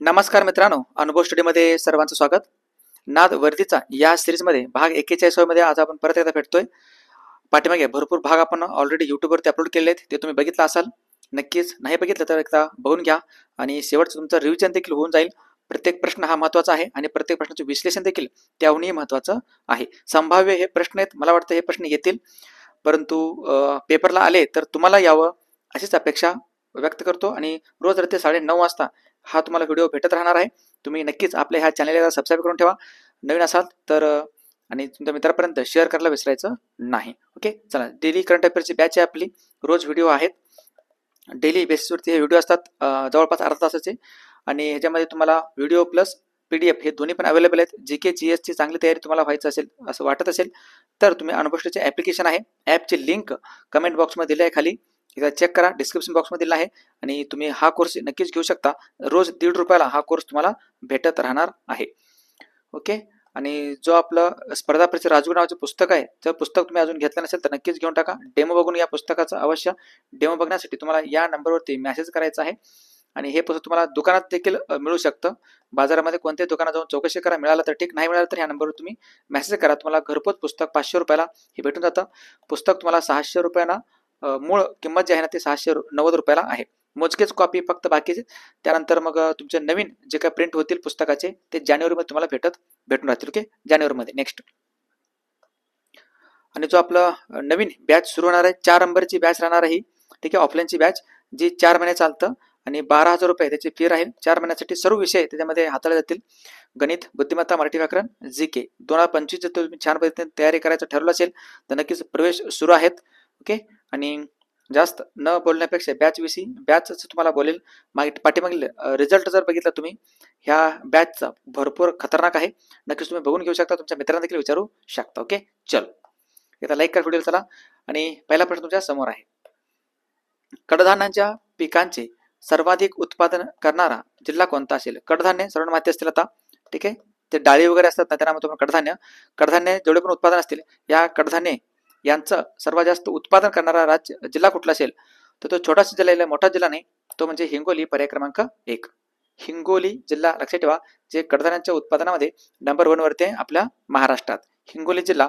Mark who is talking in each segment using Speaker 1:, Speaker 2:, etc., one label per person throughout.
Speaker 1: नमस्कार मित्रांनो, अनुभव स्टडीमध्ये सर्वांचं स्वागत. नाद वर्दीचा या सिरीजमध्ये भाग 41 मध्ये आज आपण परत एकदा भेटतोय. पाठीमागे भरपूर भाग आपण ऑलरेडी यूट्यूबवरती अपलोड केले आहेत, ते तुम्ही बघितलं असाल. नक्कीच नाही बघितलं तर एकदा बघून घ्या आणि शेवटचं तुमचं रिव्हिजन देखील होऊन जाईल. प्रत्येक प्रश्न हा महत्त्वाचा आहे आणि प्रत्येक प्रश्नाचे विश्लेषण देखील त्याहूनही महत्त्वाचं आहे. संभाव्य हे प्रश्न आहेत, मला वाटतं हे प्रश्न येतील, परंतु पेपरला आले तर तुम्हाला यावं अशीच अपेक्षा व्यक्त करतो. आणि रोज रात्री 9:30 वाजता हा तुम्हाला व्हिडिओ भेटत राहणार आहे. तुम्ही नक्कीच आपल्या ह्या चॅनलला सबस्क्राईब करून ठेवा नवीन असाल तर, आणि तुमच्या मित्रापर्यंत शेअर करायला विसरायचं नाही. ओके, चला. डेली करंट अफेअरची बॅच आहे आपली, रोज व्हिडिओ आहेत. डेली बेसिसवरती हे व्हिडिओ असतात, जवळपास अर्धा तासाचे. आणि ह्याच्यामध्ये तुम्हाला व्हिडिओ प्लस PDF हे दोन्ही पण अवेलेबल आहेत. GK GS ची चांगली तयारी तुम्हाला व्हायचं असेल असं वाटत असेल तर तुम्ही अनुभवचे ॲप्लिकेशन आहे, ॲपची लिंक कमेंट बॉक्समध्ये दिली आहे खाली, एकदा चेक करा. डिस्क्रिप्शन बॉक्समध्ये दिला आहे आणि तुम्ही हा कोर्स नक्कीच घेऊ शकता. रोज ₹1.5 हा कोर्स तुम्हाला भेटत राहणार आहे. ओके. आणि जो आपलं स्पर्धा परीक्षा राजगुरू नावाचे पुस्तक आहे, जर पुस्तक तुम्ही अजून घेतलं नसेल तर नक्कीच घेऊन टाका. डेमो बघून या पुस्तकाचा अवश्य. डेमो बघण्यासाठी तुम्हाला या नंबरवरती मेसेज करायचा आहे. आणि हे पुस्तक तुम्हाला दुकानात देखील मिळू शकतं. बाजारामध्ये कोणत्याही दुकानात जाऊन चौकशी करा, मिळालं तर ठीक, नाही मिळालं तर ह्या नंबरवर तुम्ही मेसेज करा. तुम्हाला घरपोच पुस्तक ₹500 हे भेटून जातं. पुस्तक तुम्हाला ₹600 मूळ किंमत जी आहे ना ते ₹690 आहे. मोजकेच कॉपी फक्त बाकीचे. त्यानंतर मग तुमचे नवीन जे काही प्रिंट होतील पुस्तकाचे ते जानेवारीमध्ये तुम्हाला भेटून राहतील. ओके, जानेवारीमध्ये नेक्स्ट. आणि जो आपलं नवीन बॅच सुरू होणार आहे, 4 नंबरची बॅच राहणार आहे, ठीक आहे, ऑफलाईनची बॅच, जी 4 महिने चालतं आणि ₹12,000 त्याची फी राहील. 4 महिन्यासाठी सर्व विषय त्याच्यामध्ये हाताळले जातील. गणित, बुद्धिमत्ता, मराठी व्याकरण, GK 2025 जर तुम्ही छान पद्धतीने तयारी करायचं ठरवलं असेल तर नक्कीच प्रवेश सुरू आहेत. ओके. आणि जास्त न बोलण्यापेक्षा बॅचचं तुम्हाला बोलेल. पाठीमागील रिझल्ट जर बघितला तुम्ही ह्या बॅचचा भरपूर खतरनाक आहे. नक्कीच तुम्ही बघून घेऊ शकता, तुमच्या मित्रांना देखील विचारू शकता. ओके, चल एकदा लाईक करा व्हिडिओ. चला. आणि पहिला प्रश्न तुमच्या समोर आहे. कडधान्यांच्या पिकांचे सर्वाधिक उत्पादन करणारा जिल्हा कोणता असेल? कडधान्य सर्वांना माहिती असतील आता, ठीक आहे. ते डाळी वगैरे असतात ना, त्यामुळे तुम्हाला कडधान्य जेवढे पण उत्पादन असतील, या कडधान्य यांचं सर्वात जास्त उत्पादन करणारा जिल्हा कुठला असेल तर तो छोटासा जिल्हा आहे, मोठा जिल्हा नाही. तो म्हणजे हिंगोली, पर्याय क्रमांक 1. हिंगोली जिल्हा लक्षात ठेवा, जे कडधान्यांच्या उत्पादनामध्ये नंबर 1 वरती आहे आपल्या महाराष्ट्रात, हिंगोली जिल्हा.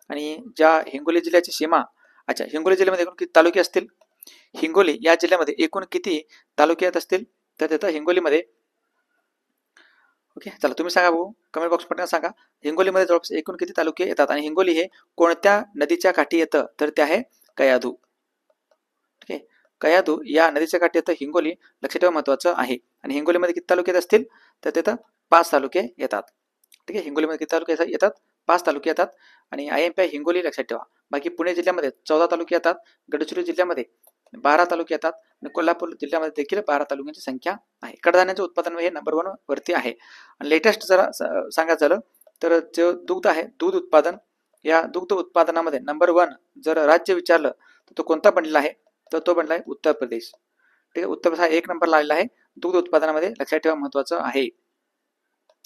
Speaker 1: आणि ज्या हिंगोली जिल्ह्याची सीमा, अच्छा, हिंगोली जिल्ह्यामध्ये एकूण किती तालुके असतील? हिंगोली या जिल्ह्यामध्ये एकूण किती तालुके येत असतील तर तिथं हिंगोलीमध्ये, ओके, चला तुम्ही सांगा भाऊ, कमेंट बॉक्स मध्ये सांगा. हिंगोलीमध्ये जवळपास एकूण किती तालुके येतात आणि हिंगोली हे कोणत्या नदीच्या काठी येतं तर ते आहे कयाधू. ठीक आहे, कयाधू या नदीच्या काठी येतं हिंगोली, लक्षात ठेवा, महत्वाचं आहे. आणि हिंगोलीमध्ये किती तालुके येत असतील तर तिथं 5 तालुके येतात. ठीक आहे, हिंगोलीमध्ये किती तालुके येतात? 5 तालुके येतात. आणि IMPI हिंगोली लक्षात ठेवा. बाकी पुणे जिल्ह्यामध्ये 14 तालुके येतात, गडचिरोली जिल्ह्यामध्ये 12 तालुके येतात आणि कोल्हापूर जिल्ह्यामध्ये देखील 12 तालुक्यांची संख्या आहे. कडधान्याचं उत्पादन हे नंबर 1 वरती आहे. आणि लेटेस्ट जरा सांगायचं झालं तर जे दुग्ध आहे, दूध उत्पादन, या दुग्ध उत्पादनामध्ये नंबर 1 जर राज्य विचारलं तर तो कोणता बनलेला आहे तर तो बनला आहे उत्तर प्रदेश. ठीक आहे, उत्तर प्रदेश हा 1 नंबरला आलेला आहे दुग्ध उत्पादनामध्ये, लक्षात ठेवा, महत्वाचं आहे.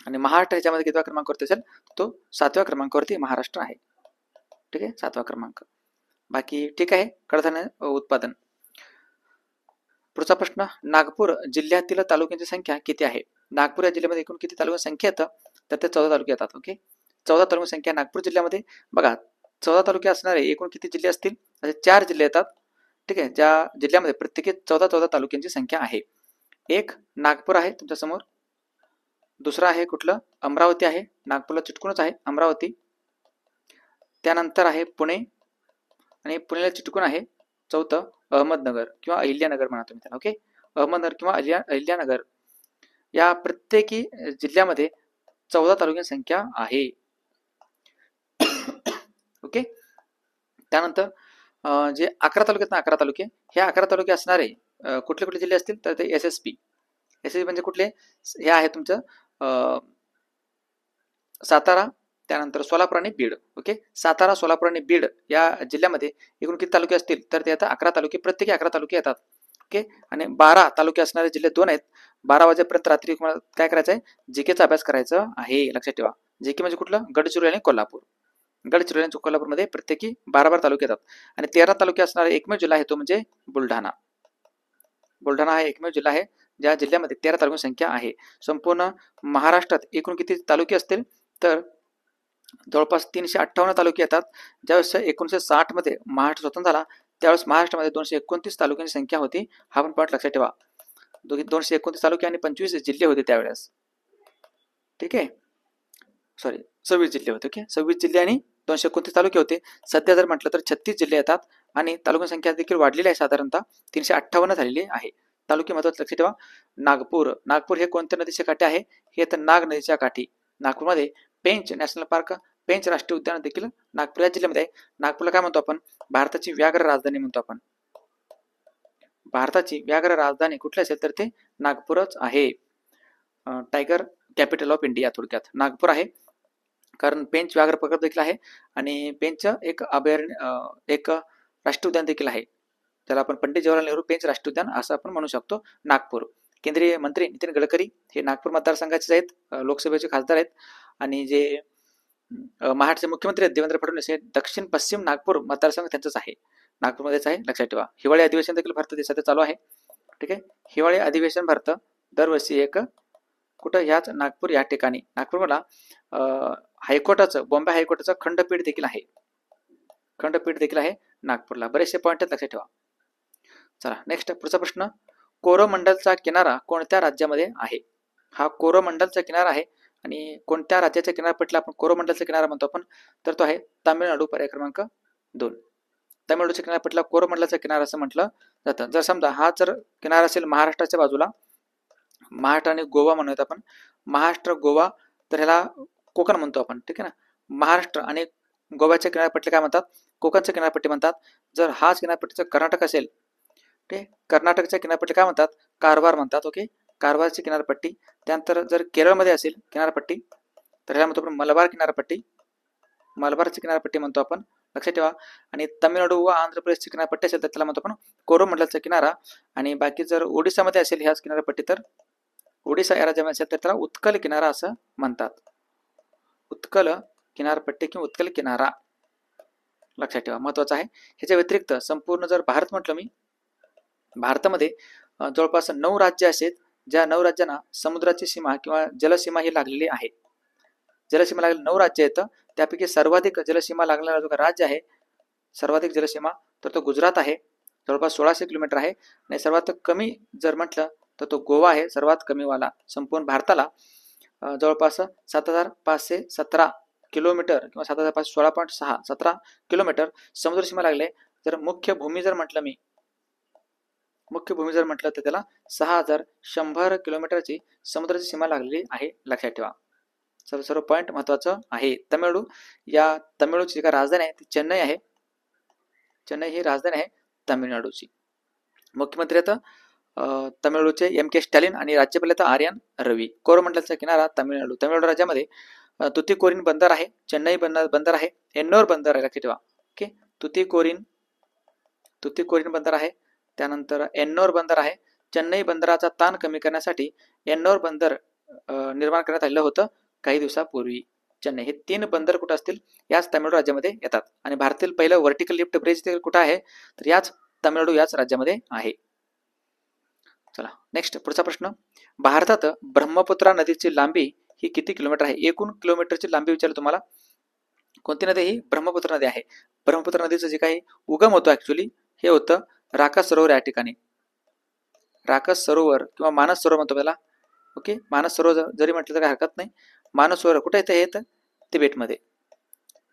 Speaker 1: आणि महाराष्ट्र ह्याच्यामध्ये कितव्या क्रमांकावरती असेल तो 7व्या क्रमांकावरती महाराष्ट्र आहे. ठीक आहे, 7वा क्रमांक. बाकी ठीक आहे. कडधान्य उत्पादन. पुढचा प्रश्न, नागपूर जिल्ह्यातील तालुक्यांची संख्या किती आहे? नागपूर या जिल्ह्यामध्ये एकूण किती तालुक्यांची संख्या येतं तर ते 14 तालुके येतात. ओके, 14 तालुक्यांची संख्या नागपूर जिल्ह्यामध्ये. बघा, 14 तालुके असणारे एकूण किती जिल्हे असतील? असे 4 जिल्हे येतात. ठीक आहे, ज्या जिल्ह्यामध्ये प्रत्येकी 14 तालुक्यांची संख्या आहे. एक नागपूर आहे तुमच्या समोर, दुसरा आहे कुठलं? अमरावती आहे, नागपूरला चिटकूनच आहे अमरावती. त्यानंतर आहे पुणे, आणि पुण्याला चिटकून आहे चौथं अहमदनगर किंवा अहिल्यानगर म्हणा तुम्ही त्याला. ओके, अहमदनगर किंवा अहिल्यानगर या प्रत्येकी जिल्ह्यामध्ये 14 तालुक्यांची संख्या आहे. ओके, त्यानंतर जे 11 तालुक्यात ना, 11 तालुके, हे 11 तालुके असणारे कुठले कुठले जिल्हे असतील तर ते SSP म्हणजे कुठले? हे आहे तुमचं सातारा, त्यानंतर सोलापूर आणि बीड. ओके, सातारा, सोलापूर आणि बीड या जिल्ह्यामध्ये एकूण किती तालुके असतील तर ते आता 11 तालुके, प्रत्येकी 11 तालुके येतात. ओके, आणि 12 तालुके असणारे जिल्हे 2 आहेत. 12 वाजेपर्यंत रात्री तुम्हाला काय करायचं आहे? GKचा अभ्यास करायचा आहे, लक्षात ठेवा. GK म्हणजे कुठलं? गडचिरोली आणि कोल्हापूर. गडचिरोली आणि कोल्हापूरमध्ये प्रत्येकी 12 तालुके येतात. आणि 13 तालुके असणारे एकमेव जिल्हा आहे तो म्हणजे बुलढाणा. बुलढाणा हा एकमेव जिल्हा आहे ज्या जिल्ह्यामध्ये 13 तालुक्यांची संख्या आहे. संपूर्ण महाराष्ट्रात एकूण किती तालुके असतील तर जवळपास 358 तालुके येतात. ज्यावेळेस 1960 मध्ये महाराष्ट्र स्वतंत्र झाला त्यावेळेस महाराष्ट्रामध्ये 229 तालुक्यांची संख्या होती. हा पण पॉईंट लक्षात ठेवा. 229 तालुके आणि 25 जिल्हे होते त्यावेळेस. ठीक आहे, सॉरी 26 जिल्हे होते. ओके, 26 जिल्हे आणि 229 तालुके होते. सध्या जर म्हटलं तर 36 जिल्हे येतात आणि तालुक्यांची संख्या देखील वाढलेली आहे. साधारणतः 358 झालेली आहे. तालुके महत्वाचे लक्षात ठेवा. नागपूर हे कोणत्या नदीच्या काठी आहे? हे तर नाग नदीच्या काठी. नागपूरमध्ये पेंच नॅशनल पार्क, पेंच राष्ट्रीय उद्यान देखील नागपूर या जिल्ह्यामध्ये आहे. नागपूरला काय म्हणतो आपण? भारताची व्याघ्र राजधानी म्हणतो आपण. भारताची व्याघ्र राजधानी कुठली असेल तर ते नागपूरच आहे. टायगर कॅपिटल ऑफ इंडिया थोडक्यात नागपूर आहे. कारण पेंच व्याघ्र प्रकल्प देखील आहे आणि पेंच एक अभयारण्य, एक राष्ट्रीय उद्यान देखील आहे. त्याला आपण पंडित जवाहरलाल नेहरू पेंच राष्ट्रीय उद्यान असं आपण म्हणू शकतो. नागपूर. केंद्रीय मंत्री नितीन गडकरी हे नागपूर मतदारसंघाचे आहेत, लोकसभेचे खासदार आहेत. आणि जे महाराष्ट्राचे मुख्यमंत्री आहेत देवेंद्र फडणवीस हे दक्षिण पश्चिम नागपूर मतदारसंघ त्यांचाच आहे, नागपूरमध्येच आहे. लक्षात ठेवा. हिवाळी अधिवेशन देखील भारतात देशात चालू आहे. ठीक आहे, हिवाळी अधिवेशन भरतं दरवर्षी एक कुठं? ह्याच नागपूर या ठिकाणी. नागपूरला हायकोर्टाचं, बॉम्बे हायकोर्टाचं खंडपीठ देखील आहे. खंडपीठ देखील आहे नागपूरला. बरेचसे पॉईंट लक्षात ठेवा. चला नेक्स्ट पुढचा प्रश्न. कोरोमंडलचा किनारा कोणत्या राज्यामध्ये आहे? हा कोरोमंडलचा किनारा आहे आणि कोणत्या राज्याच्या किनारपट्टीला आपण कोरोमंडलचा किनारा म्हणतो आपण? तर तो आहे तामिळनाडू. पर्याय क्रमांक 2. तामिळनाडूच्या किनारपट्टीला कोरोमंडलचा किनारा असं म्हटलं जातं. जर समजा हा जर किनारा असेल महाराष्ट्राच्या बाजूला, महाराष्ट्र आणि गोवा म्हणूयात आपण, महाराष्ट्र गोवा, तर ह्याला कोकण म्हणतो आपण. ठीक आहे ना. महाराष्ट्र आणि गोव्याच्या किनारपट्टी काय म्हणतात? कोकणच्या किनारपट्टी म्हणतात. जर हाच किनारपट्टीचा कर्नाटक असेल, ठीक, कर्नाटकच्या किनारपट्टी काय म्हणतात? कारवार म्हणतात. ओके, कारवारची किनारपट्टी. त्यानंतर जर केरळमध्ये असेल किनारपट्टी तर ह्याला म्हणतो आपण मलबार किनारपट्टी. मलबारची किनारपट्टी म्हणतो आपण. लक्षात ठेवा. आणि तामिळनाडू व आंध्र प्रदेशची किनारपट्टी असेल तर त्याला म्हणतो आपण कोरोमंडलचा किनारा. आणि बाकी जर ओडिसामध्ये असेल ह्याच किनारपट्टी तर ओडिसा या राज्यामध्ये असेल तर त्याला उत्कल किनारा असं म्हणतात. उत्कल किनारपट्टी किंवा उत्कल किनारा. लक्षात ठेवा, महत्वाचं आहे. ह्याच्या व्यतिरिक्त संपूर्ण जर भारत म्हटलं मी, भारतामध्ये जवळपास 9 राज्य असेल ज्या 9 राज्यांना समुद्राची सीमा किंवा जलसीमा ही लागलेली आहे. जलसीमा लागलेली 9 राज्य आहेत. त्यापैकी सर्वाधिक जलसीमा लागणारा जो राज्य आहे, सर्वाधिक जलसीमा, तर तो गुजरात आहे. जवळपास 1600 किलोमीटर आहे. आणि सर्वात कमी जर म्हटलं तर तो गोवा आहे, सर्वात कमी वाला. संपूर्ण भारताला जवळपास 7517 किलोमीटर किंवा 7516.6 17 किलोमीटर समुद्र सीमा लागले. जर मुख्य भूमी जर म्हटलं मी, मुख्य भूमी जर म्हटलं तर त्याला 6100 किलोमीटरची समुद्राची सीमा लागलेली आहे. लक्षात ठेवा. सर्व पॉईंट महत्वाचं आहे. तामिळनाडू, या तामिळनाडूची जी राजधानी आहे ती चेन्नई आहे. चेन्नई ही राजधानी आहे तामिळनाडूची. मुख्यमंत्री आहेत तामिळनाडूचे M.K. स्टॅलिन आणि राज्यपाल आहेत आर्यन रवी. कोरोमंडलचा किनारा तामिळनाडू. तामिळनाडू राज्यामध्ये तुतीकोरीन बंदर आहे, चेन्नई बंदर आहे, एन्नोर बंदर आहे. लक्षात ठेवा. ओके, तुतीकोरीन बंदर आहे, त्यानंतर एन्नोर बंदर आहे. चेन्नई बंदराचा ताण कमी करण्यासाठी एन्नोर बंदर निर्माण करण्यात आलेलं होतं काही दिवसापूर्वी. चेन्नई हे 3 बंदर कुठं असतील? याच तामिळनाडू राज्यामध्ये येतात. आणि भारतातील पहिलं व्हर्टिकल लिफ्ट ब्रिज ते कुठं आहे? तर याच तामिळनाडू याच राज्यामध्ये आहे. चला नेक्स्ट पुढचा प्रश्न. भारतात ब्रह्मपुत्रा नदीची लांबी ही किती किलोमीटर आहे? एकूण किलोमीटरची लांबी विचारली तुम्हाला. कोणती नदी? ही ब्रह्मपुत्रा नदी आहे. ब्रह्मपुत्रा नदीचं जे काही उगम होतो ऍक्च्युली हे होतं राकस सरोवर या ठिकाणी. राकस सरोवर किंवा मानस सरोवर म्हणतो त्याला. ओके, मानस सरोवर जरी म्हटलं तरी हरकत नाही. मानस सरोवर कुठे येतं? हे येतं तिबेटमध्ये.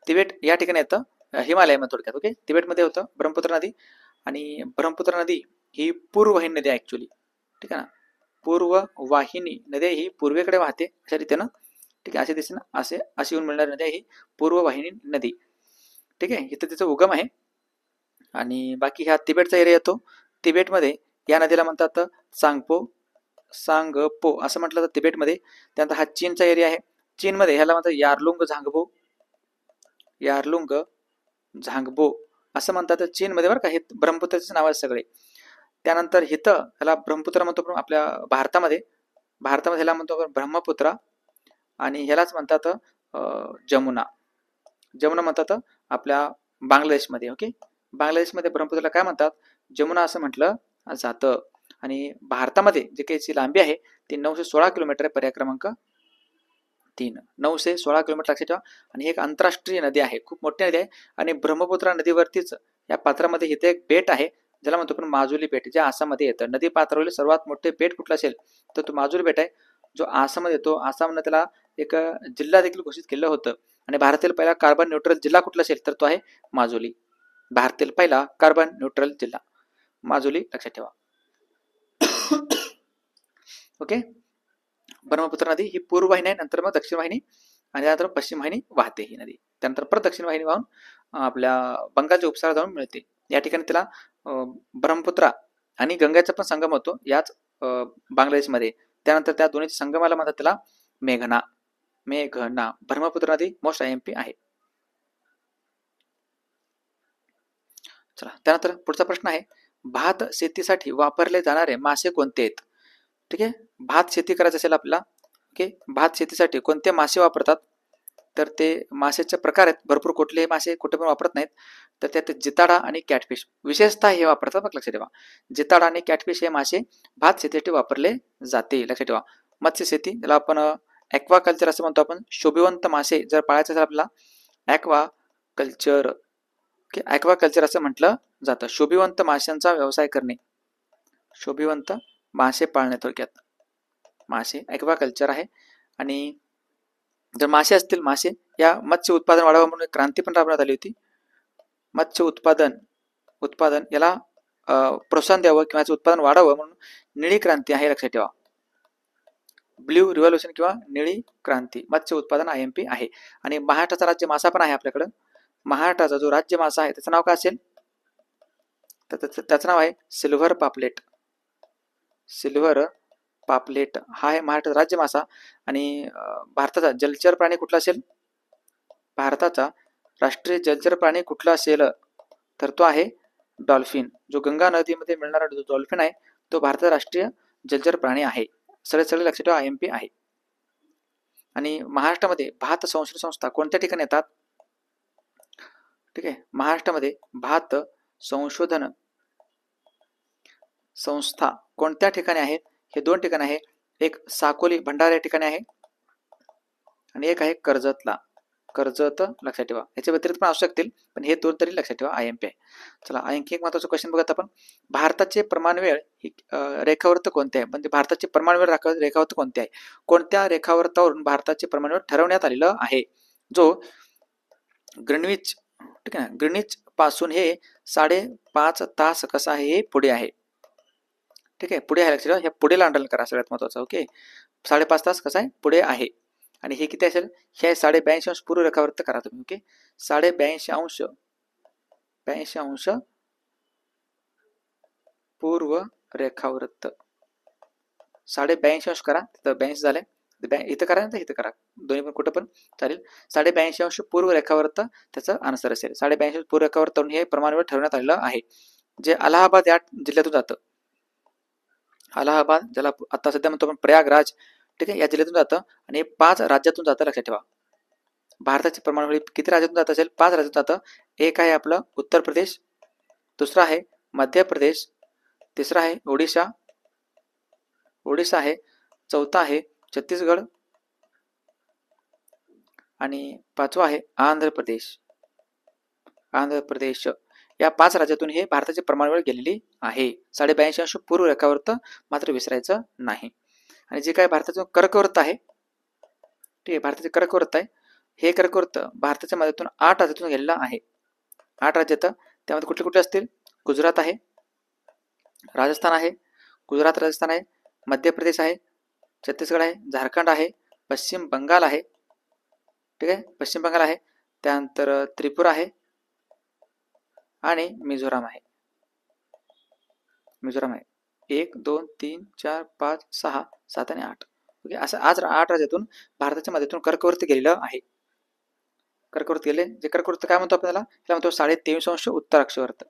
Speaker 1: तिबेट या ठिकाणी येतं, हिमालयामध्ये थोडक्यात. ओके, तिबेटमध्ये होतं ब्रह्मपुत्रा नदी. आणि ब्रह्मपुत्रा नदी ही पूर्ववाहिनी नदी आहे ऍक्च्युली. ठीक आहे ना. पूर्ववाहिनी नदी ही पूर्वेकडे वाहते अशा रीतीनं. ठीक आहे, अशा दिशेनं अशी येऊन मिळणारी नदी आहे ही पूर्ववाहिनी नदी. ठीक आहे, इथं तिचं उगम आहे. आणि बाकी ह्या तिबेटचा एरिया येतो. तिबेटमध्ये या नदीला म्हणतात सांगपो असं म्हटलं तर तिबेटमध्ये. त्यानंतर हा चीनचा एरिया आहे. चीनमध्ये ह्याला म्हणतात यारलुंग झांगबो असं म्हणतात चीनमध्ये, बरं का. हे ब्रह्मपुत्राचे नाव आहे सगळे. त्यानंतर हिथं ह्याला ब्रह्मपुत्रा म्हणतो आपण आपल्या भारतामध्ये ह्याला म्हणतो आपण ब्रह्मपुत्रा. आणि ह्यालाच म्हणतात जमुना म्हणतात आपल्या बांगलादेशमध्ये. ओके, बांगलादेशमध्ये ब्रह्मपुत्राला काय म्हणतात? जमुना असं म्हटलं जातं. आणि भारतामध्ये जे काही लांबी आहे ती 916 किलोमीटर आहे, पर्याय क्रमांक 3. 916 किलोमीटर लक्षात ठेवा. आणि ही एक आंतरराष्ट्रीय नदी आहे, खूप मोठी नदी आहे. आणि ब्रह्मपुत्रा नदीवरतीच या पात्रामध्ये इथे एक बेट आहे ज्याला म्हणतो आपण माजुली बेट, जे आसाममध्ये येतं. नदी पात्रावरील सर्वात मोठे बेट कुठलं असेल तर तो माजुली बेट आहे, जो आसाममध्ये येतो. आसामने त्याला एक जिल्हा देखील घोषित केलं होतं. आणि भारतातील पहिला कार्बन न्यूट्रल जिल्हा कुठला असेल तर तो आहे माजुली. भारतातील पहिला कार्बन न्यूट्रल जिल्हा माजुली, लक्षात ठेवा. ओके. ब्रह्मपुत्र नदी ही पूर्व वाहिनी आहे, नंतर मग दक्षिण वाहिनी, आणि त्यानंतर पश्चिम वाहिनी वाहते ही नदी. त्यानंतर परत दक्षिण वाहिनी वाहून आपल्या बंगालच्या उपसागरात जाऊन मिळते. या ठिकाणी तिला ब्रह्मपुत्रा आणि गंगेचा पण संगम होतो याच बांगलादेशमध्ये. त्यानंतर त्या दोन्हीच्या संगमाला म्हणतात त्याला मेघना. मेघना. ब्रह्मपुत्र नदी मोस्ट IMP आहे. चला, त्यानंतर पुढचा प्रश्न आहे, भात शेतीसाठी वापरले जाणारे मासे कोणते आहेत? ठीक आहे, भात शेती करायचं असेल आपल्याला, ओके, भात शेतीसाठी कोणते मासे वापरतात तर ते मासेचे प्रकार आहेत भरपूर. कुठलेही मासे कुठे पण वापरत नाहीत, तर त्यात जिताडा आणि कॅटफिश विशेषतः हे वापरतात. बघ, लक्षात ठेवा, जिताडा आणि कॅटफिश हे मासे भात शेतीसाठी वापरले जाते, लक्षात ठेवा. मत्स्य शेती ज्याला आपण ॲक्वा कल्चर असं म्हणतो आपण, शोभिवंत मासे जर पाळायचं असेल आपल्याला aqua culture, okay, aqua culture असं म्हटलं जातं. शोभिवंत माशांचा व्यवसाय करणे, शोभिवंत मासे पाळणे, थोडक्यात मासे ॲक्वा कल्चर आहे. आणि जर मासे असतील, मासे या मत्स्य उत्पादन वाढावं म्हणून क्रांती पण राबवण्यात आली होती. मत्स्य उत्पादन याला प्रोत्साहन द्यावं किंवा याचं उत्पादन वाढावं म्हणून निळी क्रांती आहे, लक्षात ठेवा. ब्ल्यू रिव्हॉल्युशन किंवा निळी क्रांती, मत्स्य उत्पादन IMP आहे. आणि महाराष्ट्राचा राज्य मासा पण आहे आपल्याकडं. महाराष्ट्राचा जो राज्य मासा आहे त्याचं नाव काय असेल तर त्याचं नाव आहे सिल्व्हर पापलेट. सिल्व्हर पापलेट हा आहे महाराष्ट्राचा राज्य मासा. आणि भारताचा जलचर प्राणी कुठला असेल, भारताचा राष्ट्रीय जलचर प्राणी कुठला असेल तर तो आहे डॉल्फिन. जो गंगा नदीमध्ये मिळणारा जो डॉल्फिन आहे तो भारताचा राष्ट्रीय जलचर प्राणी आहे. सगळे लक्षात ठेवा, IMP आहे. आणि महाराष्ट्रामध्ये भात संशोधन संस्था कोणत्या ठिकाणी येतात? ठीक आहे, महाराष्ट्रामध्ये भात संशोधन संस्था कोणत्या ठिकाणी आहेत? हे 2 ठिकाणी आहे. एक साकोली भंडारा या ठिकाणी आहे आणि एक आहे कर्जतला, कर्जत, लक्षात ठेवा. याच्या व्यतिरिक्त पण असू शकतील, पण हे 2 तरी लक्षात ठेवा, IMP आहे. चला, आणखी एक महत्त्वाचा क्वेश्चन बघत आपण, भारताचे प्रमाणवेळ रेखावृत्त कोणते आहे? म्हणजे भारताचे प्रमाणवेळ रेखावृत्त कोणते आहे? कोणत्या रेखावृत्तावरून भारताचे प्रमाणवेळ ठरवण्यात आलेलं आहे? जो ग्रीनविच, ठीक आहे ना, ग्रीनविच पासून हे 5.5 तास कसं आहे, हे पुढे आहे. ठीक आहे, पुढे आहे, लक्षात ठेवा. ह्या पुढेला अंडरलाईन करा, सगळ्यात महत्त्वाचं. ओके, 5.5 तास कसं आहे, पुढे आहे. आणि हे किती असेल, हे 82.5 अंश पूर्व रेखावृत्त करा तुम्ही. ओके, 82.5 अंश पूर्व रेखावृत्त, 82.5 अंश करा. तिथं 82 झाले, इथं करा ना, इथं करा, दोन्ही पण कुठं पण चालेल. 82.5 अंश पूर्व रेखावृत्त त्याचं आन्सर असेल. 82.5 पूर्व रेखावृत्तवरून हे प्रमाणवेळ ठरवण्यात आलेलं आहे, जे अलाहाबाद या जिल्ह्यातून जातं. अलाहाबाद, ज्याला आता सध्या म्हणतो आपण प्रयागराज, ठीक आहे, या जिल्ह्यातून जातं आणि 5 राज्यातून जातं, लक्षात ठेवा. भारताची प्रमाणवेळ किती राज्यातून जात असेल? 5 राज्यातून जातं. एक आहे आपलं उत्तर प्रदेश, दुसरा आहे मध्य प्रदेश, तिसरा आहे ओडिशा आहे, चौथा आहे छत्तीसगड आणि 5वा आहे आंध्र प्रदेश. या 5 राज्यातून हे भारताची प्रमाणवेळ गेलेली आहे. 82.5 अंश पूर्व रेखावृत्त मात्र विसरायचं नाही. आणि जे काय भारताचं कर्कवृत्त आहे, ठीक आहे, भारताचे कर्कवृत्त आहे, हे कर्कवृत्त भारताच्या मध्यातून 8 राज्यातून गेलेलं आहे. 8 राज्यात, त्यामध्ये कुठले कुठले असतील? गुजरात आहे, राजस्थान आहे, राजस्थान आहे, मध्य प्रदेश आहे, छत्तीसगड आहे, झारखंड आहे, पश्चिम बंगाल आहे, ठीक आहे, पश्चिम बंगाल आहे, त्यानंतर त्रिपुरा आहे आणि मिझोराम आहे. 1 2 3 4 5 6 7 आणि 8. ओके, असं आज 8 राज्यातून भारताच्या मध्यातून कर्कवृत्त गेलेलं आहे. कर्कवृत्त गेले, जे कर्कवृत्त काय म्हणतो आपण त्याला म्हणतो 23.5 अंश उत्तर अक्षवर्त.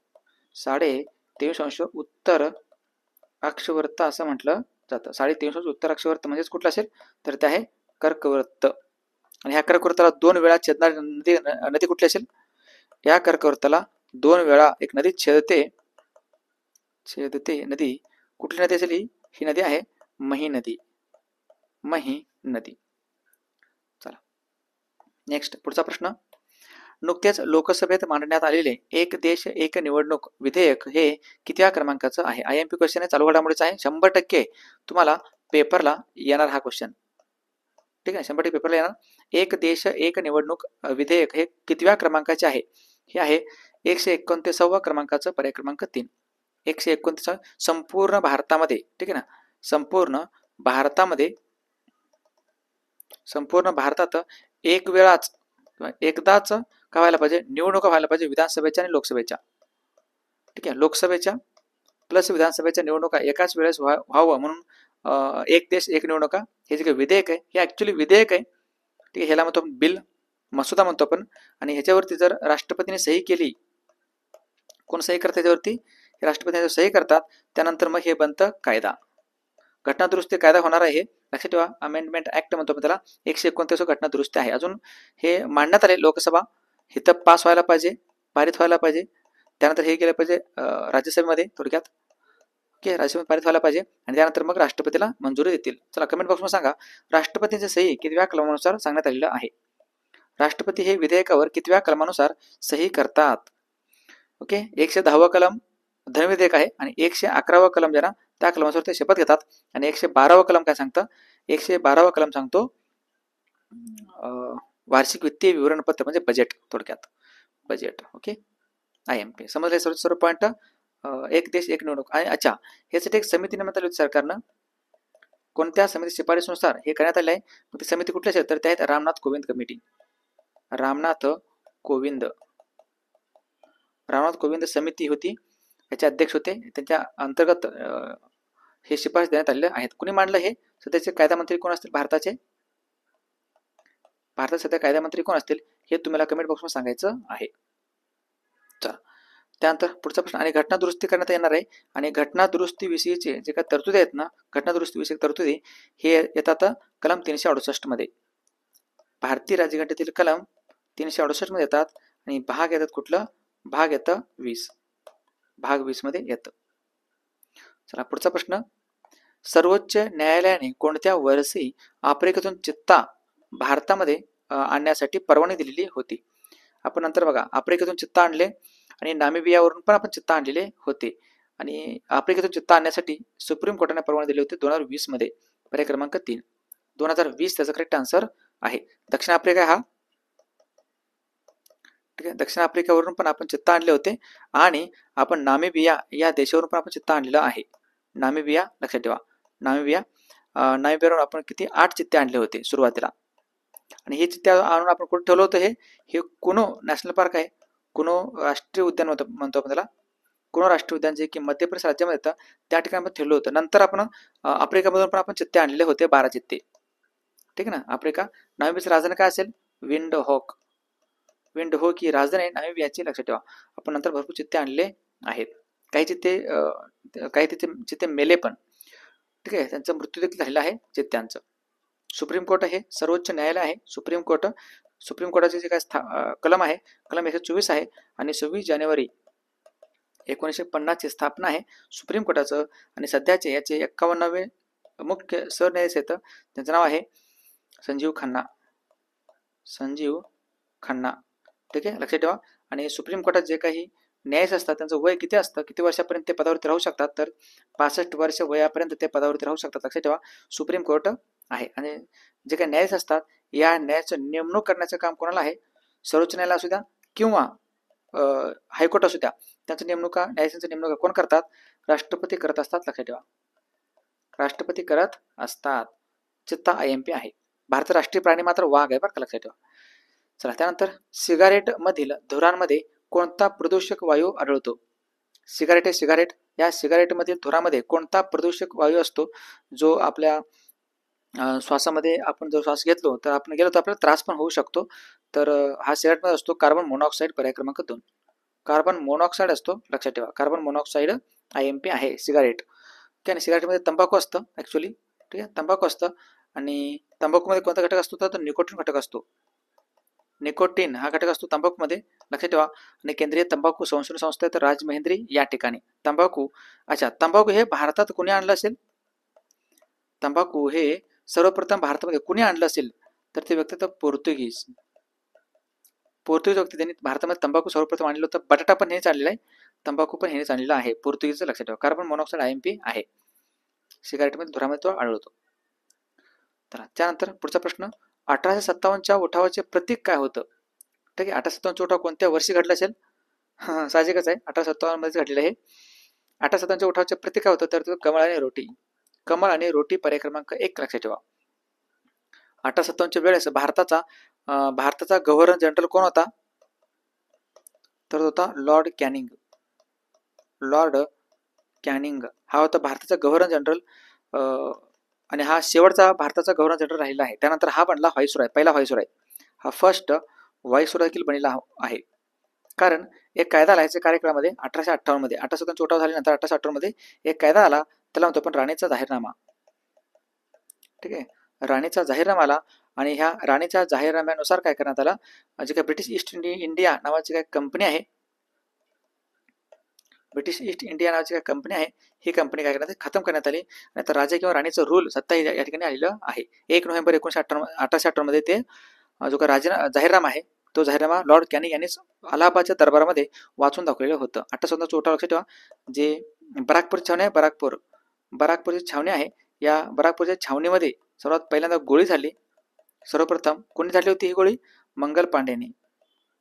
Speaker 1: 23.5 अंश उत्तर अक्षवर्त असं म्हटलं जातं. 23.5 अंश उत्तर अक्षवर्त म्हणजेच कुठलं असेल तर ते आहे कर्कवृत्त. आणि ह्या कर्कवृत्ताला 2 वेळा छेदणारी नदी कुठली असेल? या कर्कवृत्ताला 2 वेळा एक नदी छेदते नदी कुठली नदी असेल ही नदी आहे मही नदी, मही नदी. चला नेक्स्ट पुढचा प्रश्न. नुकतेच लोकसभेत मांडण्यात आलेले एक देश एक निवडणूक विधेयक हे कितव्या क्रमांकाचं आहे? IMP क्वेश्चन आहे, चालू घडामोडीचा आहे, 100% तुम्हाला पेपरला येणार हा क्वेश्चन. ठीक आहे, 100% पेपरला येणार. एक देश एक निवडणूक विधेयक हे कितव्या क्रमांकाचे आहे? हे आहे 129 क्रमांकाचं, पर्याय क्रमांक 3. 129 संपूर्ण भारतामध्ये. ठीक आहे ना, संपूर्ण भारतात एक वेळाच एकदाच काय व्हायला पाहिजे, निवडणुका व्हायला पाहिजे विधानसभेच्या आणि लोकसभेच्या. ठीक आहे, लोकसभेच्या प्लस विधानसभेच्या निवडणुका एकाच वेळेस व्हावं म्हणून एक देश एक निवडणुका हे जे काही विधेयक आहे हे ऍक्च्युली विधेयक आहे. ठीक आहे, ह्याला म्हणतो आपण बिल, मसुदा म्हणतो आपण. आणि ह्याच्यावरती जर राष्ट्रपतीने सही केली, कोण सही करतात ह्याच्यावरती? राष्ट्रपती सही करतात, त्यानंतर मग हे बनतं कायदा. घटना दुरुस्ती कायदा होणार आहे, लक्षात ठेवा. अमेंडमेंट ऍक्ट म्हणतो आपण त्याला. 129 घटना दुरुस्ती आहे. अजून हे मांडण्यात आले लोकसभा, हे तर पास व्हायला पाहिजे, पारित व्हायला पाहिजे. त्यानंतर हे केलं पाहिजे राज्यसभेमध्ये, थोडक्यात ओके, राज्यसभेत पारित व्हायला पाहिजे आणि त्यानंतर मग राष्ट्रपतीला मंजुरी देतील. चला कमेंट बॉक्समध्ये सांगा राष्ट्रपतींची सही कितव्या कलमानुसार सांगण्यात आलेलं आहे. राष्ट्रपती हे विधेयकावर कितव्या कलमानुसार सही करतात? ओके, 110 कलम धनविधेयक आहे आणि 111 कलम ज्यांना त्या कलमानुसार ते शपथ घेतात. आणि 112 कलम काय सांगतं? 112 कलम सांगतो वार्षिक वित्तीय विवरणपत्र म्हणजे बजेट, थोडक्यात बजेट. ओके, IMP समजले सर्व पॉईंट. एक देश एक निवडणूक. आणि अच्छा, ह्यासाठी एक समिती नेमण्यात आली होती सरकारनं. कोणत्या समिती शिफारशीनुसार हे करण्यात आले आहे? मग ती समिती कुठल्या आहेत? तर त्या आहेत रामनाथ कोविंद कमिटी. रामनाथ कोविंद समिती होती, याचे अध्यक्ष होते. त्यांच्या अंतर्गत हे शिफारस देण्यात आलेले आहेत. कुणी मांडलं हे? सध्याचे कायदा मंत्री कोण असतील भारताचे? भारतात सध्या कायदा मंत्री कोण असतील हे तुम्हाला कमेंट बॉक्समध्ये सांगायचं आहे. चला त्यानंतर पुढचा प्रश्न. आणि घटना दुरुस्ती करण्यात येणार आहे. आणि घटना दुरुस्ती विषयीचे जे काही तरतुदी आहेत ना, घटना दुरुस्ती विषयक तरतुदी हे येतात कलम 368 मध्ये. भारतीय राज्यघटनेतील कलम 368 मध्ये येतात. आणि भाग येतात कुठलं? भाग येतं 20. भाग 20 मध्ये येतं. चला पुढचा प्रश्न. सर्वोच्च न्यायालयाने कोणत्या वर्षी आफ्रिकेतून चित्ता भारतामध्ये आणण्यासाठी परवानगी दिलेली होती? आपण नंतर बघा, आफ्रिकेतून चित्ता आणले आणि नामिबियावरून पण आपण चित्ता आणलेले होते. आणि आफ्रिकेतून चित्ता आणण्यासाठी सुप्रीम कोर्टाने परवानगी दिली होती 2020 मध्ये, पर्याय क्रमांक 3. 2020 त्याचा करेक्ट आन्सर आहे. दक्षिण आफ्रिका हा. ठीक आहे, दक्षिण आफ्रिकेवरून पण आपण चित्ता आणले होते आणि आपण नामिबिया या देशावरून पण आपण चित्ता आणलेला आहे. नामिबिया लक्षात ठेवा, नामिबियावरून आपण किती 8 चित्ते आणले होते सुरुवातीला. आणि हे चित्ते आणून आपण कुठे ठेवलं होतं? हे कुनो नॅशनल पार्क आहे, कुनो राष्ट्रीय उद्यान म्हणतो आपण त्याला. कुनो राष्ट्रीय उद्यान जे की मध्य प्रदेश राज्यामध्ये येतं, त्या ठिकाणी आपण ठेवलं होतं. नंतर आपण आफ्रिकामधून पण आपण चित्ते आणलेले होते, 12 चित्ते. ठीक आहे ना. आफ्रिका, नामिबियाची राजधानी काय असेल? विंड होक ही राजधानी आहे नामिबियाची, लक्षात ठेवा. आपण नंतर भरपूर चित्ते आणले आहेत. काही चित्ते मेले पण. ठीक आहे, त्यांचा मृत्यू देखील झालेला आहे चित्त्यांचं. सुप्रीम कोर्ट हे सर्वोच्च न्यायालय आहे. सुप्रीम कोर्टाचे जे काय कलम आहे, कलम 124 आहे. आणि 26 जानेवारी 1950 ची स्थापना आहे सुप्रीम कोर्टाचं. आणि सध्याचे याचे 51वे मुख्य सरन्यायाधीश आहेत, त्यांचं नाव आहे संजीव खन्ना. ठीक आहे, लक्षात ठेवा. आणि सुप्रीम कोर्टात जे काही न्यायाधीश असतात त्यांचं वय किती असतं, किती वर्षापर्यंत ते पदावरती राहू शकतात? तर 65 वर्ष वयापर्यंत ते पदावरती राहू शकतात, लक्षात ठेवा. सुप्रीम कोर्ट आहे. आणि जे काही न्यायाधीश असतात या न्यायाचं नेमणूक करण्याचं काम कोणाला आहे? सर्वोच्च न्यायालय असू द्या किंवा हायकोर्ट असू द्या, त्यांचं न्यायाधीशांचं नेमणूक कोण करतात? राष्ट्रपती करत असतात, लक्षात ठेवा. राष्ट्रपती करत असतात. चित्ता IMP आहे. भारतात राष्ट्रीय प्राणी मात्र वाघ आहे बरं का, लक्षात ठेवा. चला त्यानंतर सिगारेट मधील धुरांमध्ये कोणता प्रदूषक वायू आढळतो? सिगारेट या सिगारेट मधील धुरामध्ये कोणता प्रदूषक वायू असतो जो आपल्या श्वासामध्ये आपण जर श्वास घेतलो तर आपण गेलो तर आपल्याला त्रास पण होऊ शकतो? तर हा सिगारेटमध्ये असतो कार्बन मोनॉक्साईड, पर्याय क्रमांक 2. कार्बन मोनॉक्साईड असतो, लक्षात ठेवा. कार्बन मोनॉक्साईड IMP आहे सिगारेट. ठीक आहे, सिगारेटमध्ये तंबाखू असतं ऍक्च्युली. ठीक आहे, तंबाखू असतं. आणि तंबाखूमध्ये कोणता घटक असतो? तर निकोटीन घटक असतो. निकोटीन हा घटक असतो तंबाखूमध्ये, लक्षात ठेवा. आणि केंद्रीय तंबाखू संशोधन संस्था तर राजमहेंद्री या ठिकाणी. तंबाखू, अच्छा, तंबाखू हे भारतात कुणी आणलं असेल? तंबाखू हे सर्वप्रथम भारतामध्ये कुणी आणलं असेल? तर ते व्यक्ती तर पोर्तुगीज व्यक्ती, त्यांनी भारतामध्ये तंबाखू सर्वप्रथम आणलं होतं. बटाटा पण हेच आणलेला आहे, तंबाखू पण हेच आणलेला आहे, पोर्तुगीजचं. लक्षात ठेवा. कार्बन मोनॉक्साईड IMP आहे, सिगारेटमध्ये धुरामध्ये तो आढळतो. तर त्यानंतर पुढचा प्रश्न, 1857च्या उठावाचे प्रतीक काय होतं? ठीक आहे, 1857चा उठाव कोणत्या वर्षी घडला असेल? साहजिकच आहे, 1857 मध्येच घडलेलं आहे. 1857च्या उठावाचे प्रतीक काय होतं? तर तो कमळ आणि रोटी. कमळ आणि रोटी पर्याय क्रमांक 1 लक्षात ठेवा. 1857च्या वेळेस भारताचा गव्हर्नर जनरल कोण होता? तर होता लॉर्ड कॅनिंग. लॉर्ड कॅनिंग हा होता भारताचा गव्हर्नर जनरल, आणि हा शेवटचा भारताचा गव्हर्नर जनरल राहिला आहे. त्यानंतर हा बनला व्हाईसरॉय, पहिला व्हाईसरॉय. हा फर्स्ट व्हाईसरॉय देखील बनला आहे. कारण एक कायदा आला याच्या कार्यकाळामध्ये 1858 मध्ये. 1857 उठाव झाल्यानंतर 1858 मध्ये एक कायदा आला, त्याला म्हणतो आपण राणीचा जाहीरनामा. ठीक आहे, राणीचा जाहीरनामा आला, आणि ह्या राणीच्या जाहीरनाम्यानुसार काय करण्यात आलं, जे काही ब्रिटिश ईस्ट इंडिया नावाची काही कंपनी आहे, ब्रिटिश ईस्ट इंडिया नावाची काही कंपनी आहे, ही कंपनी काय करण्यात खतम करण्यात आली. आणि आता राजा किंवा राणीचं रूल सत्ता या ठिकाणी आलेलं आहे. 1 नोव्हेंबर 1858 मध्ये ते जो काही जाहीरनामा आहे, तो जाहीरनामा लॉर्ड कॅनिंग यांनीच अलाहाबादच्या दरबारामध्ये वाचून दाखवलेलं होतं. 1857 उठाव लक्षात ठेवा. जे बराकपूर छावणी आहे, बराकपूरची छावणी आहे, या बराकपूरच्या छावणीमध्ये सर्वात पहिल्यांदा गोळी झाली. सर्वप्रथम कोणी झाली होती ही गोळी? मंगल पांडेंनी.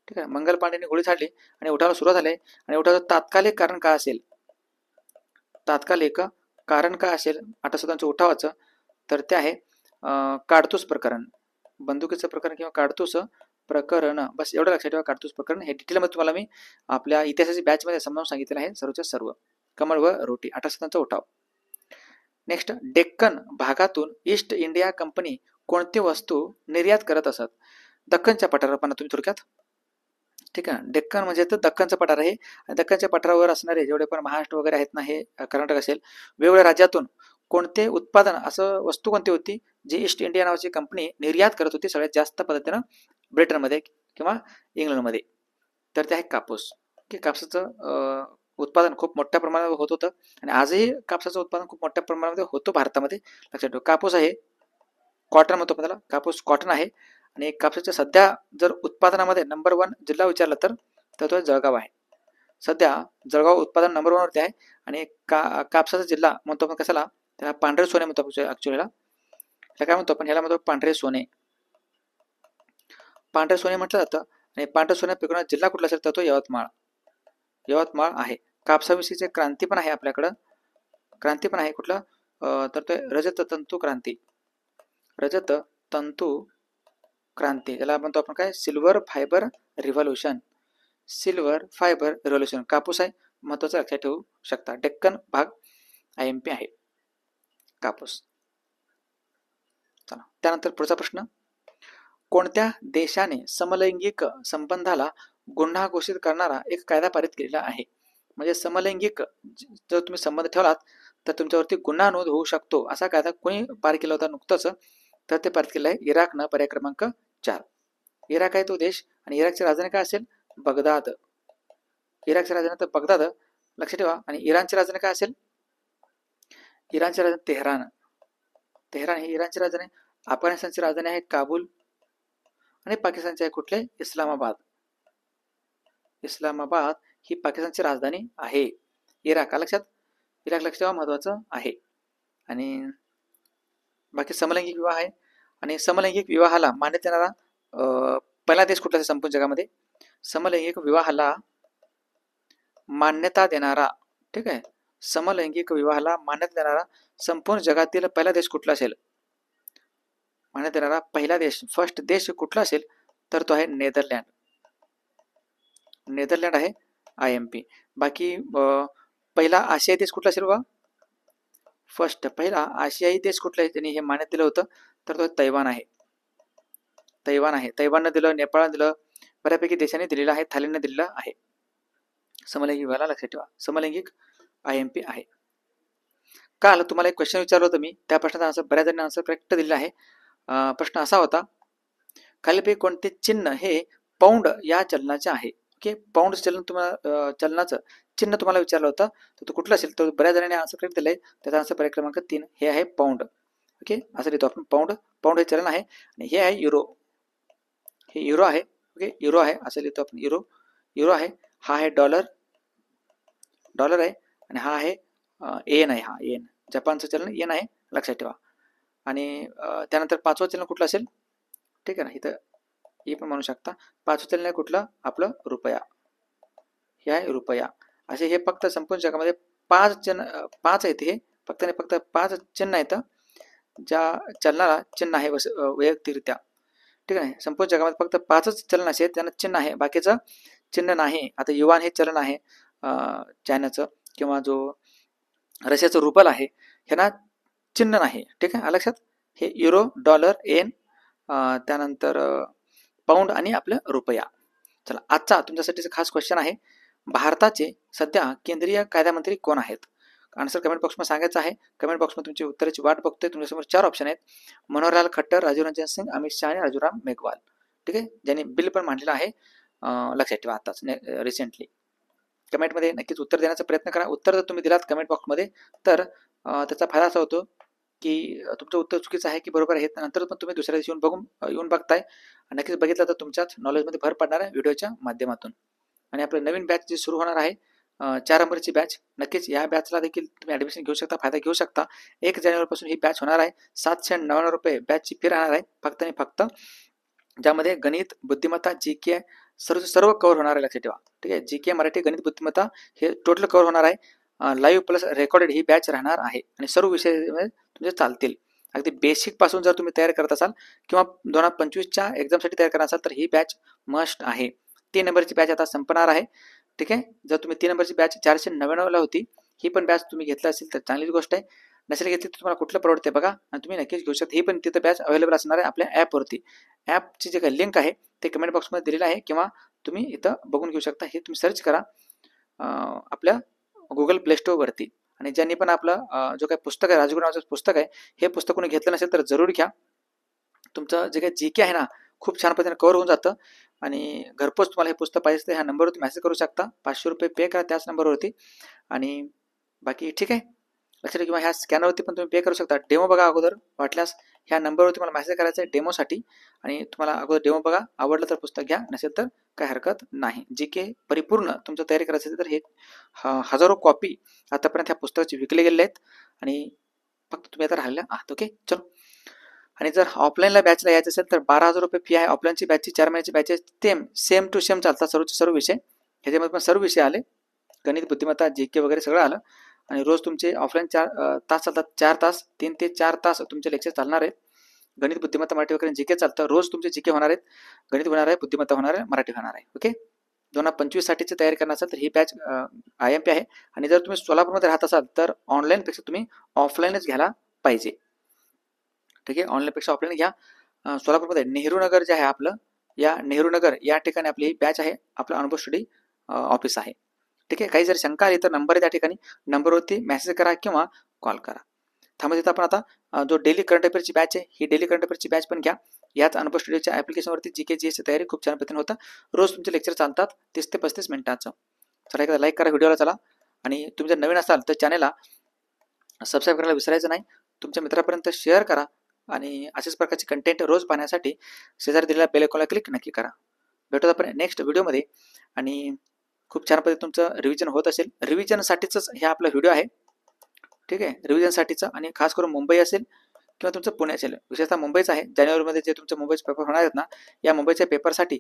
Speaker 1: ठीक आहे, मंगल पांडेंनी गोळी झाडली आणि उठावाला सुरुवात झाली. आणि उठावाचं तात्कालिक कारण काय असेल? तात्कालिक कारण काय असेल 1857 उठावाचं? तर ते आहे काडतूस प्रकरण, बंदुकीचं प्रकरण किंवा काडतूस प्रकरण. बस एवढं लक्षात ठेवा, काडतूस प्रकरण. हे डिटेलमध्ये तुम्हाला मी आपल्या इतिहासाची बॅचमध्ये समजावून सांगितलेलं आहे, सर्वच्या सर्व. कमळ व रोटी 1857 उठाव. नेक्स्ट, डेक्कन भागातून ईस्ट इंडिया कंपनी कोणती वस्तू निर्यात करत असत? दख्खनच्या पठारावर पण तुम्ही थोडक्यात. ठीक आहे, डेक्कन म्हणजे तर दख्खनचं पठार आहे, आणि दख्खनच्या पठारावर असणारे जेवढे पण महाराष्ट्र वगैरे आहेत ना, हे कर्नाटक असेल, वेगवेगळ्या राज्यातून कोणते उत्पादन, असं वस्तू कोणती होती जी ईस्ट इंडिया नावाची कंपनी निर्यात करत होती सगळ्यात जास्त पद्धतीनं ब्रिटनमध्ये किंवा इंग्लंडमध्ये? तर ते आहे कापूस. की कापसाचं उत्पादन खूप मोठ्या प्रमाणावर होत होतं, आणि आजही कापसाचं उत्पादन खूप मोठ्या प्रमाणामध्ये होतो भारतामध्ये. लक्षात ठेवा, कापूस आहे, कॉटन म्हणतो आपण त्याला, कापूस कॉटन आहे. आणि कापसाच्या सध्या जर उत्पादनामध्ये नंबर 1 जिल्हा विचारला तर तो जळगाव आहे. सध्या जळगाव उत्पादन नंबर 1 वरती आहे. आणि कापसाचा जिल्हा म्हणतो आपण कशाला? त्याला पांढरे सोने म्हणतो ऍक्च्युअली. ह्याला काय म्हणतो आपण? ह्याला म्हणतो पांढरे सोने. पांढरे सोने म्हटलं जातं. आणि पांढरे सोने पिकवणारा जिल्हा कुठला असेल तर तो यवतमाळ. यवतमाळ आहे. कापसाविषयीचे क्रांती पण आहे आपल्याकडं, क्रांती पण आहे. कुठलं? तर ते रजत तंतू क्रांती. रजत तंतू क्रांती, त्याला म्हणतो आपण काय? Silver fibre revolution. Silver fibre revolution. कापूस आहे, महत्वाचं लक्षात ठेवू शकता. डेक्कन भाग IMP आहे, कापूस. चला, त्यानंतर पुढचा प्रश्न, कोणत्या देशाने समलैंगिक संबंधाला गुन्हा घोषित करणारा एक कायदा पारित केलेला आहे? म्हणजे समलैंगिक जर तुम्ही संबंध ठेवलात तर तुमच्यावरती गुन्हा नोंद होऊ शकतो, असा कायदा कोणी पारित केला होता नुकतंच? तर ते पारित केलं आहे इराकनं, पर्याय क्रमांक 4. इराक आहे तो देश, आणि इराकची राजधानी काय असेल? बगदाद. इराकची राजधानी तर बगदाद, लक्षात ठेवा. आणि इराणची राजधानी काय असेल? इराणची राजधानी तेहरान. तेहरान ही इराणची राजधानी. अफगाणिस्तानची राजधानी आहे काबूल, आणि पाकिस्तानची आहे कुठले? इस्लामाबाद. इस्लामाबाद ही पाकिस्तानची राजधानी आहे. इराक लक्षात, इराक लक्षात ठेवा, महत्वाचं आहे. आणि बाकी समलैंगिक विवाह आहे, आणि समलैंगिक विवाहाला मान्यता देणारा पहिला देश कुठला आहे संपूर्ण जगामध्ये? समलैंगिक विवाहाला मान्यता देणारा, ठीक आहे, समलैंगिक विवाहाला मान्यता देणारा संपूर्ण जगातील पहिला देश कुठला असेल? मान्यता देणारा पहिला देश, फर्स्ट देश कुठला असेल? तर तो आहे नेदरलँड. नेदरलँड आहे IMP. बाकी पहिला आशियाई देश कुठला असेल बघा? फर्स्ट पहिला आशियाई देश कुठला आहे त्यांनी हे मान्यता दिलं होतं? तर तो तैवान आहे. तैवान आहे. तैवाननं दिलं, नेपाळनं दिलं, बऱ्यापैकी देशांनी दिलेलं आहे, थायलंडने दिलेलं आहे. समलैंगिक विवाहाला लक्षात ठेवा, समलैंगिक IMP आहे. काल तुम्हाला एक क्वेश्चन विचारलं होतं मी, त्या प्रश्नाचा आन्सर बऱ्याच जणांनी आन्सर करेक्ट दिलेला आहे. प्रश्न असा होता, खालीलपैकी कोणते चिन्ह हे पाऊंड या चलनाचे आहे? ओके, पाऊंड चलन तुम्हाला चलनाचं चिन्ह तुम्हाला विचारलं होतं, तर तो कुठलं असेल? तर बऱ्याच जणांनी आन्सर करेक्ट दिलंय. त्याचा आन्सर पर्याय क्रमांक 3 हे आहे पाऊंड. ओके, असं लिहितो आपण पाऊंड. पाऊंड हे चलन आहे आणि हे आहे युरो. हे युरो आहे. ओके, युरो आहे असं लिहितो आपण युरो. युरो आहे. हा आहे डॉलर. डॉलर आहे आणि हा आहे येन आहे. हा येन जपानचं चलन येन आहे, लक्षात ठेवा. आणि त्यानंतर पाचवं चलन कुठलं असेल? ठीक आहे ना, इथं हे पण म्हणू शकता. पाचवं चलन आहे कुठलं? आपलं रुपया. हे आहे रुपया. असे हे फक्त संपूर्ण जगामध्ये पाच आहेत. हे फक्त आणि फक्त 5 चिन्ह आहेत ज्या चलनाला चिन्ह आहे वैयक्तिकरित्या. ठीक आहे, संपूर्ण जगामध्ये फक्त 5च चलन असे आहेत त्यांना चिन्ह आहे, बाकीचं चिन्ह नाही. आता युवान हे चलन आहे चायनाचं, किंवा जो रशियाचं रुबल आहे, ह्यांना चिन्ह नाही. ठीक आहे, लक्षात. हे युरो, डॉलर, येन, त्यानंतर पाऊंड आणि आपलं रुपया. चला, आजचा तुमच्यासाठीचा खास क्वेश्चन आहे, भारताचे सध्या केंद्रीय कायदामंत्री कोण आहेत? आन्सर कमेंट बॉक्समध्ये सांगायचं आहे. कमेंट बॉक्समध्ये तुमची उत्तराची वाट बघतोय. तुमच्यासमोर 4 ऑप्शन आहेत: मनोहरलाल खट्टर, राजीव रंजन सिंग, अमित शहा आणि राजूराम मेघवाल. ठीक आहे, ज्यांनी बिल पण मांडलेलं आहे, लक्षात ठेवा आताच रिसेंटली. कमेंटमध्ये नक्कीच उत्तर देण्याचा प्रयत्न करा. उत्तर जर तुम्ही दिलात कमेंट बॉक्समध्ये तर त्याचा फायदा असा होतो की तुमचं उत्तर चुकीचं आहे की बरोबर आहे, नंतर पण तुम्ही दुसऱ्या दिवशी येऊन बघताय. नक्कीच बघितलं तर तुमच्याच नॉलेजमध्ये भर पडणार आहे व्हिडिओच्या माध्यमातून. आणि आपलं नवीन बॅच जी सुरू होणार आहे 4 नंबरची बॅच, नक्कीच या बॅचला देखील तुम्ही ॲडमिशन घेऊ शकता, फायदा घेऊ शकता. 1 जानेवारीपासून ही बॅच होणार आहे. 799 रुपये बॅचची फी राहणार आहे फक्त आणि फक्त, ज्यामध्ये गणित, बुद्धिमत्ता, जीके सर्व कव्हर होणार आहे, लक्षात ठेवा. ठीक आहे, जीके, मराठी, गणित, बुद्धिमत्ता हे टोटल कव्हर होणार आहे. लाईव्ह प्लस रेकॉर्डेड ही बॅच राहणार आहे आणि सर्व विषय तुमचे चालतील. अगदी बेसिक पासून जर तुम्ही तयार करत असाल किंवा 2025च्या एक्झामसाठी तयार करणार असाल तर ही बॅच मस्ट आहे. 3 नंबरची बॅच आता संपणार आहे. ठीक आहे, जर तुम्ही 3 नंबरची बॅच 499ला होती, ही पण बॅच तुम्ही घेतला असेल तर चांगलीच गोष्ट आहे. नसेल घेतली तर तुम्हाला कुठलं परवडते बघा आणि तुम्ही नक्कीच घेऊ शकता. ही पण तिथं बॅच अवेलेबल असणार आहे आपल्या ॲपवरती. ॲपची जे काही लिंक आहे ते कमेंट बॉक्समध्ये दिलेलं आहे, किंवा तुम्ही इथं बघून घेऊ शकता. हे तुम्ही सर्च करा आपल्या गुगल प्ले स्टोअरवरती. आणि ज्यांनी पण आपलं जो काही पुस्तक आहे, राजगुरू नावाचं पुस्तक आहे, हे पुस्तक कोणी घेतलं नसेल तर जरूर घ्या. तुमचं जे काही जीके आहे ना, खूप छान पद्धतीने कव्हर होऊन जातं. आणि घरपोच तुम्हाला हे पुस्तक पाहिजे तर ह्या नंबरवरती मेसेज करू शकता. 500 रुपये पे करा त्याच नंबरवरती. आणि बाकी ठीक आहे, लक्षात, किंवा ह्या स्कॅनरवरती पण तुम्ही पे करू शकता. डेमो बघा अगोदर, वाटल्यास ह्या नंबरवरती मला मेसेज करायचा आहे डेमोसाठी. आणि तुम्हाला अगोदर डेमो बघा, आवडलं तर पुस्तक घ्या, नसेल तर काही हरकत नाही. जीके परिपूर्ण तुमचं तयारी करायचं असेल तर हे हजारो कॉपी आतापर्यंत ह्या पुस्तकाचे विकले गेले आहेत आणि फक्त तुम्ही आता राहिलेल्या आहात. ओके, चलो. आणि जर ऑफलाईनला बॅचला यायचं असेल तर 12,000 रुपये फी आहे. ऑफलाईनची बॅचची 4 महिन्याची बॅचेस सेम टू सेम चालतात सर्व विषय. ह्याच्यामध्ये पण सर्व विषय आले, गणित, बुद्धिमत्ता, जीके वगैरे सगळं आलं. आणि रोज तुमचे ऑफलाईन 4 तास चालतात. 4 तास, 3 ते 4 तास तुमचे लेक्चर चालणार आहेत. गणित, बुद्धिमत्ता, मराठी वगैरे जीके चालतं. रोज तुमचे जीके होणार आहेत, गणित होणार आहे, बुद्धिमत्ता होणार आहे, मराठी होणार आहे. ओके, 2025 साठीची तयारी करणार असाल तर ही बॅच IMP आहे. आणि जर तुम्ही सोलापूरमध्ये राहत असाल तर ऑनलाईनपेक्षा तुम्ही ऑफलाईनच घ्यायला पाहिजे. ठीक आहे, ऑनलाईनपेक्षा ऑफलाईन घ्या. सोलापूरमध्ये नेहरू नगर जे आहे आपलं, या नेहरू नगर या ठिकाणी आपली ही बॅच आहे, आपलं अनुभव स्टडी ऑफिस आहे. ठीक आहे, काही जर शंका आली तर नंबर आहे त्या ठिकाणी, नंबरवरती मेसेज करा किंवा कॉल करा. थांबा, तिथं आपण आता जो डेली करंट अफेअरची बॅच आहे, ही डेली करंट अफेअरची बॅच पण घ्या. याच अनुभव स्टडीच्या ॲप्लिकेशनवरती जीके जीएसची तयारी खूप छान पद्धतीने होतं. रोज तुमचे लेक्चर चालतात 30 ते 35 मिनिटाचं. चला, एकदा लाईक करा व्हिडिओला. चला, आणि तुम्ही जर नवीन असाल तर चॅनलला सबस्क्राईब करायला विसरायचं नाही. तुमच्या मित्रापर्यंत शेअर करा आणि अशाच प्रकारचे कंटेंट रोज पाहण्यासाठी शेजारी दिलेल्या बेल आयकॉनला क्लिक नक्की करा. भेटूत आपण नेक्स्ट व्हिडिओमध्ये. आणि खूप छान पद्धतीने तुमचं रिव्हिजन होत असेल, रिव्हिजनसाठीच हे आपला व्हिडिओ आहे. ठीक आहे, रिव्हिजनसाठीचं. आणि खास करून मुंबई असेल किंवा तुमचं पुणे असेल, विशेषतः मुंबईचं आहे. जानेवारीमध्ये जे तुमचं मुंबईचे पेपर होणार आहेत ना, या मुंबईच्या पेपरसाठी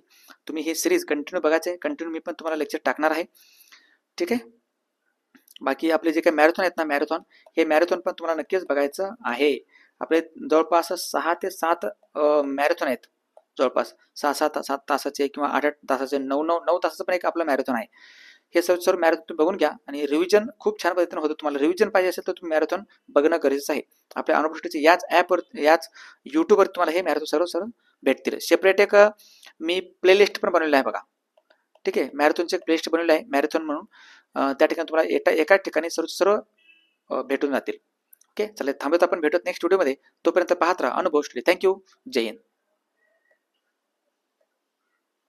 Speaker 1: तुम्ही ही सिरीज कंटिन्यू बघायचे. कंटिन्यू मी पण तुम्हाला लेक्चर टाकणार आहे. ठीक आहे, बाकी आपले जे काही मॅरेथॉन आहेत ना, हे मॅरेथॉन पण तुम्हाला नक्कीच बघायचं आहे. आपले जवळपास 6 ते 7 मॅरेथॉन आहेत, जवळपास 6-7 तासाचे किंवा 8-8 तासाचे, 9 तासाचं पण एक आपला मॅरेथॉन आहे. हे सर्व मॅरेथॉन तुम्ही बघून घ्या. आणि रिव्हिजन खूप छान पद्धतीने होतं. तुम्हाला रिव्हिजन पाहिजे असेल तर तुम्ही मॅरेथॉन बघणं गरजेचं आहे. आपल्या अनुभव स्टडीचे याच ॲपवर, याच यूट्यूबवर तुम्हाला हे मॅरेथॉन सर्व भेटतील. सेपरेट एक मी प्लेलिस्ट पण बनवलेलं आहे बघा. ठीक आहे, मॅरेथॉनची एक प्लेलिस्ट बनवली आहे मॅरेथॉन म्हणून. त्या ठिकाणी तुम्हाला एकाच ठिकाणी सर्व भेटून जातील. ओके, चला, थांबत आपण भेटत नेक्स्ट व्हिडिओमध्ये. तोपर्यंत पाहत राहा अनुभव स्टडी. थँक्यू, जय हिंद.